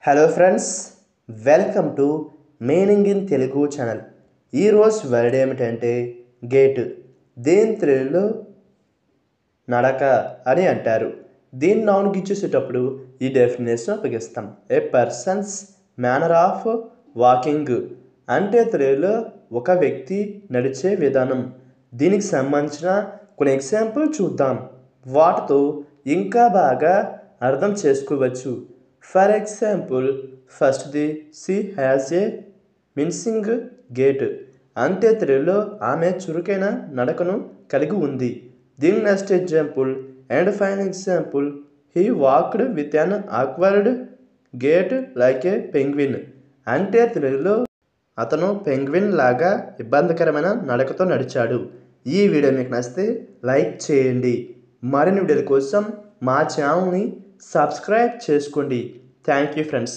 Hello friends, welcome to meaning in Telugu channel. ఈరోజు word ఏమిటంటే gate. దీని తెలుగులో నడక అని అంటారు. దీన్ని నౌన్కి ఇచ్చేసేటప్పుడు ఈ డెఫినేషన్ ఉపయోగిస్తాం. ఏ పర్సన్స్ మేనర్ ఆఫ్ వాకింగ్ అంటే తెలుగులో ఒక వ్యక్తి నడిచే విధానం. దీనికి సంబంధించిన కొన్ని ఎగ్జాంపుల్ చూద్దాం. వాటితో ఇంకా బాగా అర్థం చేసుకోవచ్చు. ఫర్ ఎగ్జాంపుల్, ఫస్ట్ది she has a mincing gait అంటే తెలుగులో ఆమె చురుకైన నడకను కలిగి ఉంది. దీని next example and final example, he walked with an awkward gait like a penguin అంటే తెలుగులో అతను పెంగ్విన్ లాగా ఇబ్బందికరమైన నడకతో నడిచాడు. ఈ వీడియో మీకు నచ్చితే లైక్ చేయండి. మరిన్ని వీడియోల కోసం మా ఛానల్ని సబ్స్క్రైబ్ చేసుకోండి. Thank you friends.